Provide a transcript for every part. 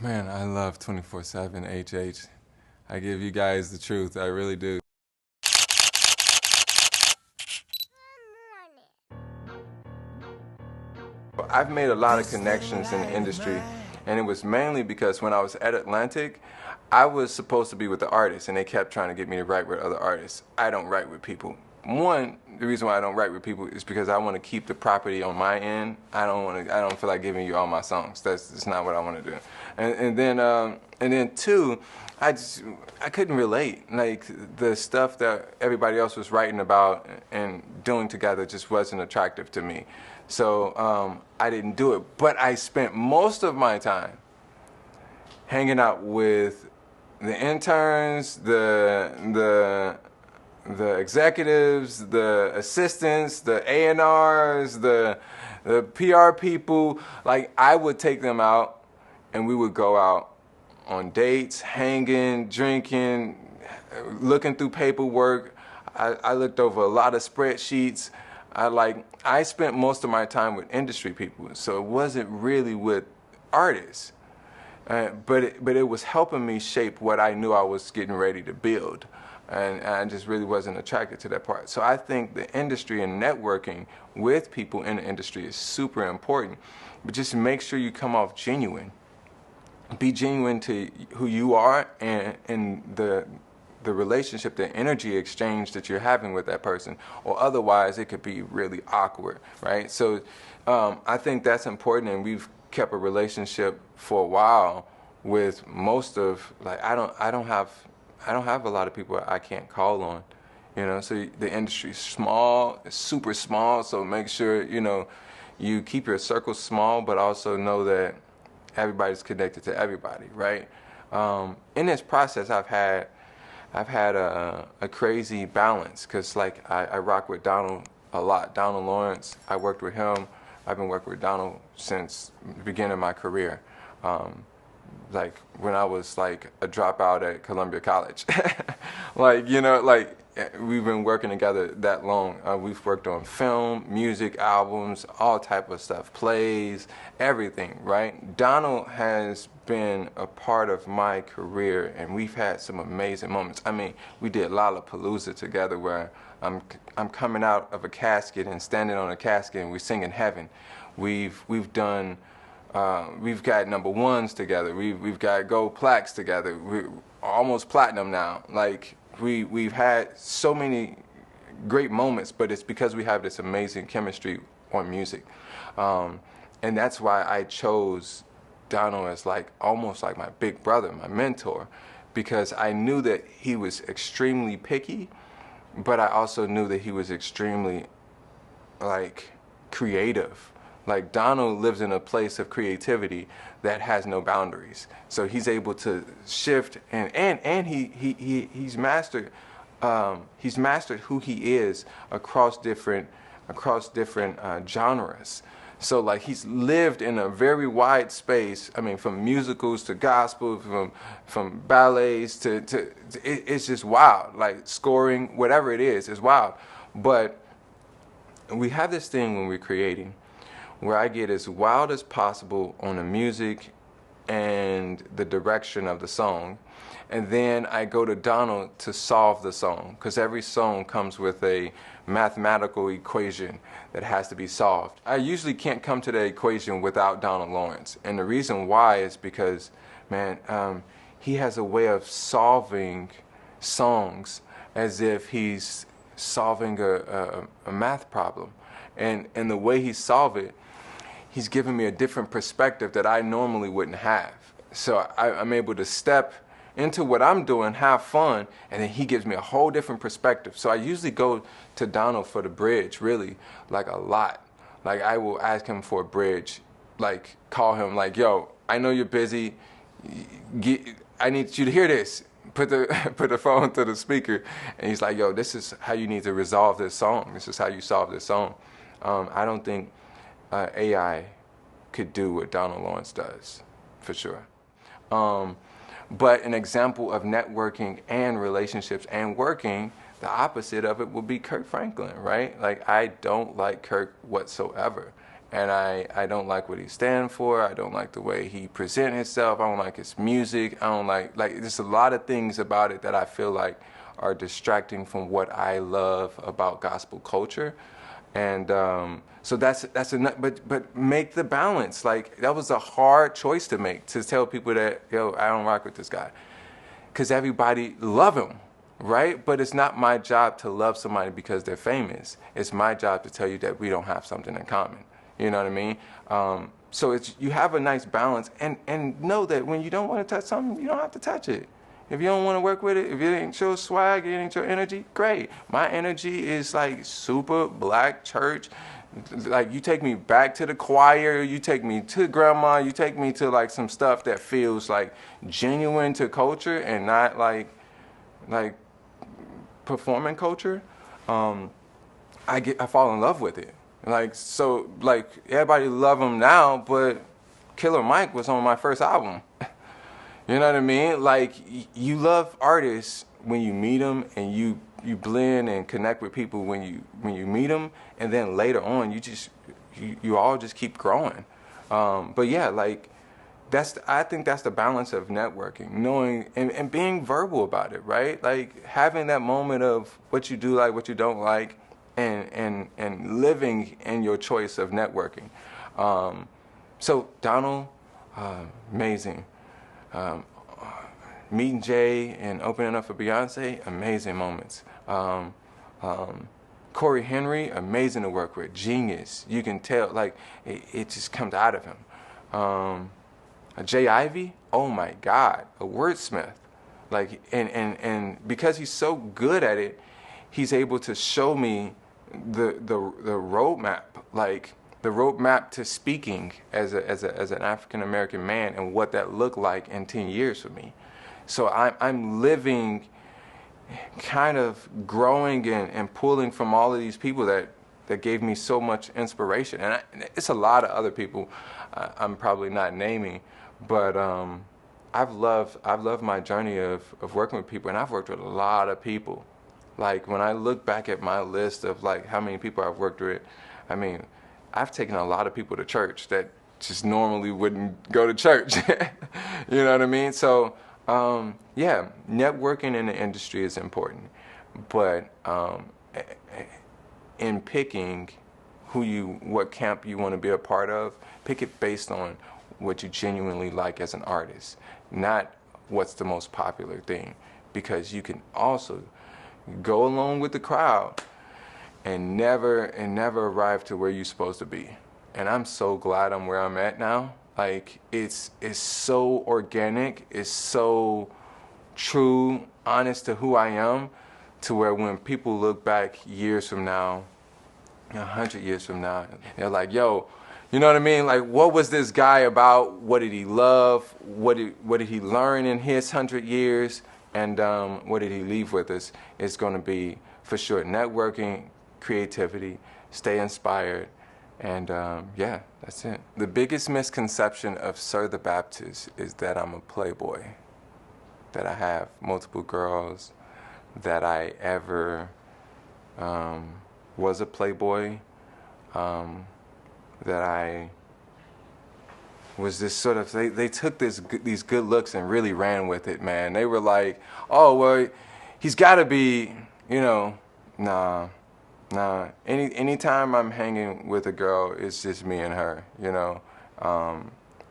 Man, I love 24/7 HH. I give you guys the truth. I really do. I've made a lot of connections in the industry, and it was mainly because when I was at Atlantic, I was supposed to be with the artists, and they kept trying to get me to write with other artists. I don't write with people. One, the reason why I don't write with people is because I want to keep the property on my end. I don't feel like giving you all my songs. That's not what I want to do. And then two, I couldn't relate. Like the stuff that everybody else was writing about and doing together just wasn't attractive to me. So I didn't do it. But I spent most of my time hanging out with the interns, the executives, the assistants, the A&Rs, the PR people. Like I would take them out, and we would go out on dates, hanging, drinking, looking through paperwork. I looked over a lot of spreadsheets. I spent most of my time with industry people, so it wasn't really with artists. But it was helping me shape what I knew I was getting ready to build. And I just really wasn't attracted to that part. So I think the industry and networking with people in the industry is super important. But just make sure you come off genuine. Be genuine to who you are and the relationship, the energy exchange that you're having with that person, or otherwise it could be really awkward, right? So I think that's important, and we've kept a relationship for a while with most of, like, I don't have a lot of people I can't call on, so the industry's small, it's super small, so make sure, you keep your circle small, but also know that everybody's connected to everybody, right? In this process, I've had a crazy balance, because like I rock with Donald a lot. Donald Lawrence, I worked with him. I've been working with Donald since the beginning of my career. Like when I was like a dropout at Columbia College. We've been working together that long. We've worked on film, music, albums, all type of stuff, plays, everything, right? Donald has been a part of my career, and we've had some amazing moments. I mean, we did Lollapalooza together, where I'm coming out of a casket and standing on a casket, and we're singing Heaven. We've done. We've got number ones together. We've got gold plaques together. We're almost platinum now. Like we've had so many great moments, but it's because we have this amazing chemistry on music, and that's why I chose Donald as like almost like my big brother, my mentor, because I knew that he was extremely picky, but I also knew that he was extremely like creative. Like Donald lives in a place of creativity that has no boundaries. So he's able to shift, and he's mastered who he is across different genres. So like he's lived in a very wide space. I mean, from musicals to gospel, from ballets to it's just wild. Like scoring, whatever it is wild. But we have this thing when we're creating, where I get as wild as possible on the music and the direction of the song. And then I go to Donald to solve the song, because every song comes with a mathematical equation that has to be solved. I usually can't come to the equation without Donald Lawrence. And the reason why is because, man, he has a way of solving songs as if he's solving a math problem. And the way he solves it, he's given me a different perspective that I normally wouldn't have. So I'm able to step into what I'm doing, have fun, and then he gives me a whole different perspective. So I usually go to Donald for the bridge, really, like a lot. Like I will ask him for a bridge, like call him, like, yo, I know you're busy. I need you to hear this. Put the phone to the speaker, and he's like, yo, this is how you need to resolve this song. This is how you solve this song. I don't think AI could do what Donald Lawrence does, for sure. But an example of networking and relationships and working, the opposite of it would be Kirk Franklin, right? Like, I don't like Kirk whatsoever. and I don't like what he stands for. I don't like the way he presents himself. I don't like his music. I don't like there's a lot of things about it that I feel like are distracting from what I love about gospel culture. And so that's enough. But make the balance. Like, that was a hard choice to make, to tell people that, yo, I don't rock with this guy, because everybody love him, right? But it's not my job to love somebody because they're famous. It's my job to tell you that we don't have something in common. You know what I mean? So you have a nice balance, and know that when you don't want to touch something, you don't have to touch it. If you don't want to work with it, if it ain't your swag, it ain't your energy, great. My energy is like super black church. Like, you take me back to the choir, you take me to grandma, you take me to like some stuff that feels like genuine to culture and not like performing culture. I fall in love with it. Like, so like everybody love him now, but Killer Mike was on my first album. You know what I mean? Like, you love artists when you meet them, and you blend and connect with people when you meet them, and then later on you all just keep growing. But yeah, like, I think that's the balance of networking, knowing and being verbal about it, right? Like, having that moment of what you do like, what you don't like, and living in your choice of networking. So Donald, amazing. Meeting Jay and opening up for Beyonce, amazing moments. Corey Henry, amazing to work with, genius. You can tell, like, it just comes out of him. Jay Ivy, oh my God, a wordsmith. Like, and because he's so good at it, he's able to show me the roadmap, like the roadmap to speaking as an African American man, and what that looked like in 10 years for me. So I'm living, kind of growing and pulling from all of these people that gave me so much inspiration. And it's a lot of other people I'm probably not naming, but I've loved my journey of working with people, and I've worked with a lot of people. Like, when I look back at my list of like how many people I've worked with, I mean, I've taken a lot of people to church that just normally wouldn't go to church. You know what I mean? So yeah, networking in the industry is important, but in picking what camp you want to be a part of, pick it based on what you genuinely like as an artist, not what's the most popular thing, because you can also go along with the crowd and never arrive to where you're supposed to be. And I'm so glad I'm where I'm at now. Like, it's so organic, it's so true, honest to who I am, to where when people look back years from now, 100 years from now, they're like, yo, you know what I mean? Like, what was this guy about? What did he love? What did he learn in his 100 years? And what did he leave with us? It's going to be, for sure, networking, creativity, stay inspired, and yeah, that's it. The biggest misconception of Sir the Baptist is that I'm a playboy, that I have multiple girls, that I ever was a playboy, that I was this sort of, they took these good looks and really ran with it, man. They were like, oh, well, he's got to be, you know, nah. Anytime I'm hanging with a girl, it's just me and her, you know.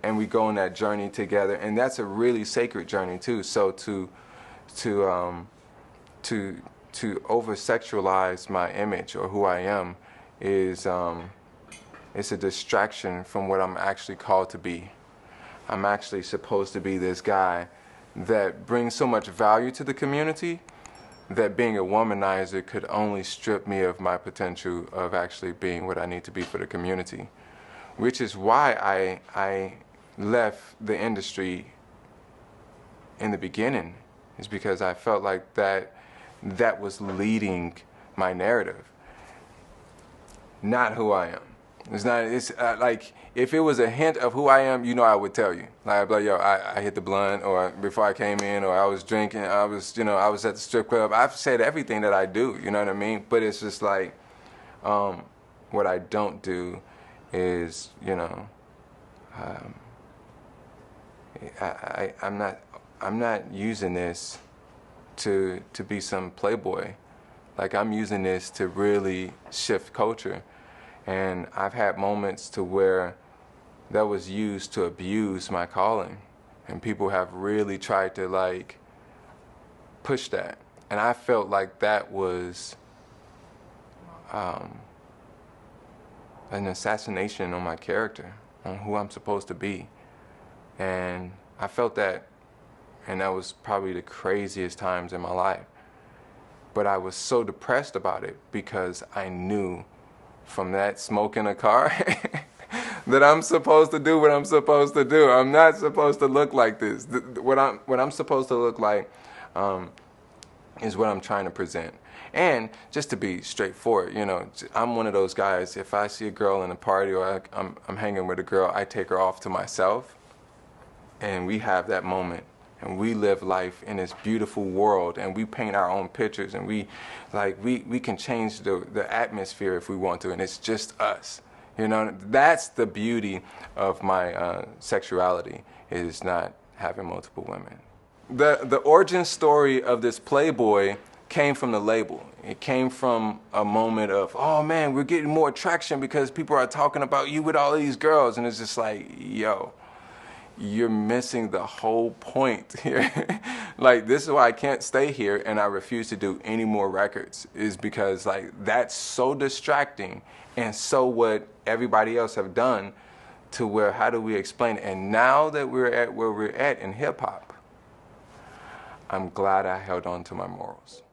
And we go on that journey together, and that's a really sacred journey too. So to over-sexualize my image or who I am is it's a distraction from what I'm actually called to be. I'm actually supposed to be this guy that brings so much value to the community that being a womanizer could only strip me of my potential of actually being what I need to be for the community, which is why I left the industry in the beginning, is because I felt like that was leading my narrative, not who I am. It's like, if it was a hint of who I am, you know, I would tell you. Like, I'd be like, yo, I hit the blunt, or before I came in, or I was drinking, I was at the strip club. I've said everything that I do, you know what I mean? But it's just like, what I don't do is, you know, I'm not using this to be some playboy. Like, I'm using this to really shift culture. And I've had moments to where that was used to abuse my calling. And people have really tried to, like, push that. And I felt like that was an assassination on my character, on who I'm supposed to be. And I felt that, and that was probably the craziest times in my life. But I was so depressed about it because I knew from that smoke in a car that I'm supposed to do what I'm supposed to do. I'm not supposed to look like this. What I'm supposed to look like is what I'm trying to present. And just to be straightforward, you know, I'm one of those guys, if I see a girl in a party or I'm hanging with a girl, I take her off to myself and we have that moment. And we live life in this beautiful world, and we paint our own pictures, and we can change the atmosphere if we want to, and it's just us. You know, that's the beauty of my sexuality, is not having multiple women. The origin story of this Playboy came from the label. It came from a moment of, oh man, we're getting more traction because people are talking about you with all these girls, and it's just like, yo, you're missing the whole point here. Like, this is why I can't stay here and I refuse to do any more records, is because, like, that's so distracting and so what everybody else have done, to where, how do we explain it? And now that we're at where we're at in hip hop, I'm glad I held on to my morals.